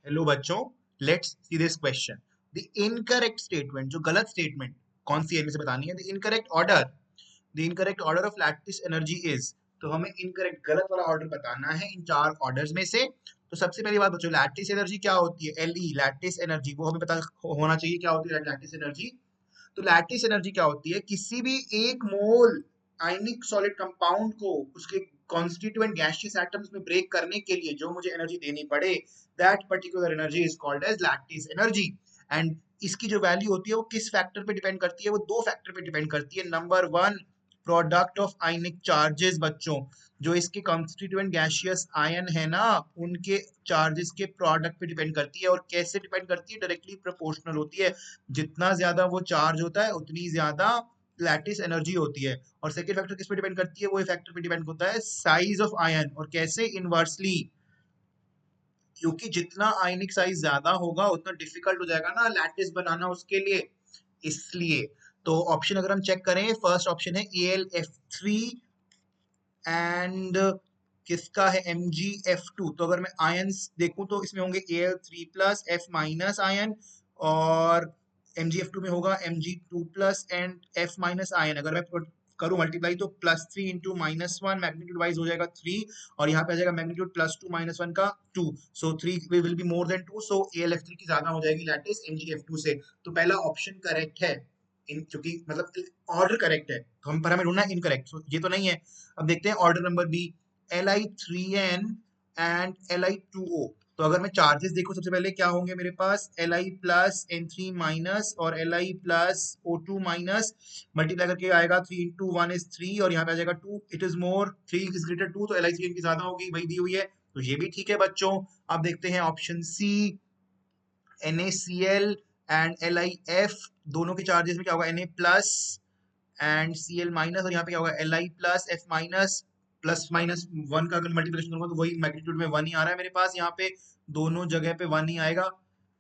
Hello बच्चों, let's see this question. The incorrect statement, जो गलत स्टेटमेंट कौन सी है इनमें से बतानी है। The incorrect order of lattice energy is. तो हमें इनकरेक्ट गलत वाला ऑर्डर बताना है इन चार ऑर्डर्स में से। तो सबसे पहली बात बच्चों, लैटिस एनर्जी क्या होती है? एलई लैटिस एनर्जी, वो हमें पता होना चाहिए क्या होती है लैटिस एनर्जी। तो लैटिस एनर्जी क्या होती है? किसी भी एक मोल आयनिक सॉलिड कंपाउंड को उसके कॉन्स्टिट्यूएंट गैसियस एटम्स में ब्रेक करने के लिए जो मुझे एनर्जी देनी पड़े, that particular energy is called as lattice energy. And इसकी जो वैल्यू होती है वो किस फैक्टर पे डिपेंड करती है? वो दो फैक्टर पे डिपेंड करती है। Number one, product of ionic charges बच्चों, जो इसके कॉन्स्टिट्यूएंट गैसियस आयन है ना, उनके चार्जेस के प्रोडक्ट पे डिपेंड करती है। और कैसे डिपेंड करती है? डायरेक्टली प्रोपोर्शनल होती है। जितना ज्यादा वो चार्ज होता है उतनी ज्यादा लैटिस एनर्जी होती है। और सेकेंड फैक्टर किस पे डिपेंड करती है? वो फैक्टर पे डिपेंड होता है साइज ऑफ आयन। और कैसे? इनवर्सली, क्योंकि जितना आयनिक साइज ज्यादा होगा उतना डिफिकल्ट हो जाएगा ना लैटिस बनाना उसके लिए, इसलिए। तो ऑप्शन अगर हम चेक करें, फर्स्ट ऑप्शन है AlF3 एंड किसका है? MgF2। तो अगर मैं आयंस देखूं तो इसमें होंगे Al3 plus F minus ion, और MgF2 में होगा Mg2 plus and F minus ion. अगर मैं करूं मल्टीप्लाई तो +3 इंटू -1 मैग्नीट्यूड वाइज हो जाएगा 3, और यहाँ पे आ जाएगा मैग्नीट्यूड +2 -1 का 2, सो 3 will be more than 2, so AlF3 की ज्यादा हो जाएगी लैटिस MgF2 से। तो पहला ऑप्शन करेक्ट है, इन क्योंकि मतलब ऑर्डर करेक्ट है, तो हम पर हमें ढूंढना इनकरेक्ट, so ये तो नहीं है। अब देखते हैं order number B, Li3n and Li2o। तो अगर मैं चार्जेस देखूं, सबसे पहले क्या होंगे मेरे पास? Li प्लस N3 माइनस और Li plus O2 minus, multiply करके आएगा 3 इंटू 1 इज 3, और यहाँ पे आ जाएगा 2, it is more 3 is greater 2, तो Li3n की ज्यादा होगी, वही दी हुई है, तो ये भी ठीक है बच्चों। अब देखते हैं option C, NaCl and LiF, दोनों के चार्जेस में क्या होगा? Na plus and Cl minus, और यहाँ पे क्या होगा? Li plus F minus, plus minus 1 का अगर मल्टीप्लिकेशन करूंगा तो वही मैग्नीट्यूड में 1 ही आ रहा है मेरे पास, यहाँ पे दोनों जगह पे 1 ही आएगा,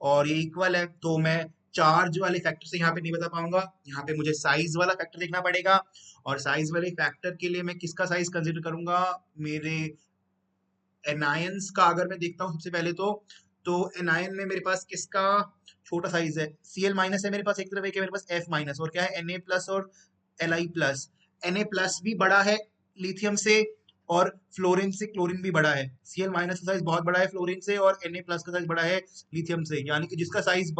और ये इक्वल है। तो मैं चार्ज वाले फैक्टर से यहाँ पे नहीं बता पाऊंगा, यहाँ पे मुझे साइज वाला फैक्टर देखना पड़ेगा। और साइज वाले फैक्टर के लिए मैं किसका साइज कंसिडर करूंगा? मेरे एनायंस का अगर मैं देखता हूँ सबसे पहले तो एनायन में मेरे पास किसका छोटा साइज है? Cl माइनस है मेरे पास एक तरफ, एक है मेरे पास F माइनस, और क्या है? Na प्लस और Li प्लस। Na प्लस भी बड़ा है लिथियम से, और फ्लोरीन से क्लोरीन भी बड़ा है। Cl माइनस का साइज बहुत बड़ा है फ्लोरीन से, और Na प्लस का साइज बड़ा है लिथियम से, यानी कि जिसका साइज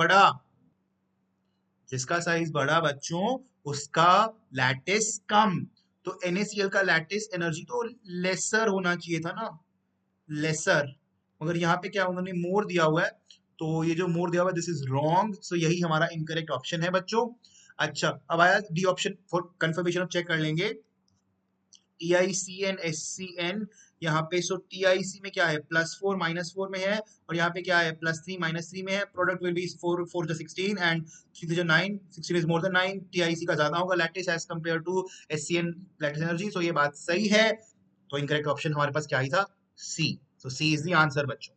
बड़ा बच्चों, उसका लैटिस कम। तो NaCl का लैटिस एनर्जी तो लेसर होना चाहिए था ना, लेसर, मगर यहाँ पे क्या उन्होंने मोर दिया हुआ है, तो ये जो मोर दिया हुआ है दिस इज रॉन्ग, सो यही हमारा इनकरेक्ट ऑप्शन है बच्चों। अच्छा, अब आया डी ऑप्शन, फॉर कंफर्मेशन अब चेक कर लेंगे। TiC एंड ScN, यहाँ पे सो TiC में क्या है? +4 -4 में है, और यहाँ पे क्या है? +3 -3 में है। Product will be 4 4 16 and 3 9, 16 is more than 9। TiC का ज्यादा होगा lattice as compare to ScN lattice energy, so ये बात सही है। तो इनकरेक्ट ऑप्शन हमारे पास क्या ही था? सी। सो सी इज द आंसर बच्चों।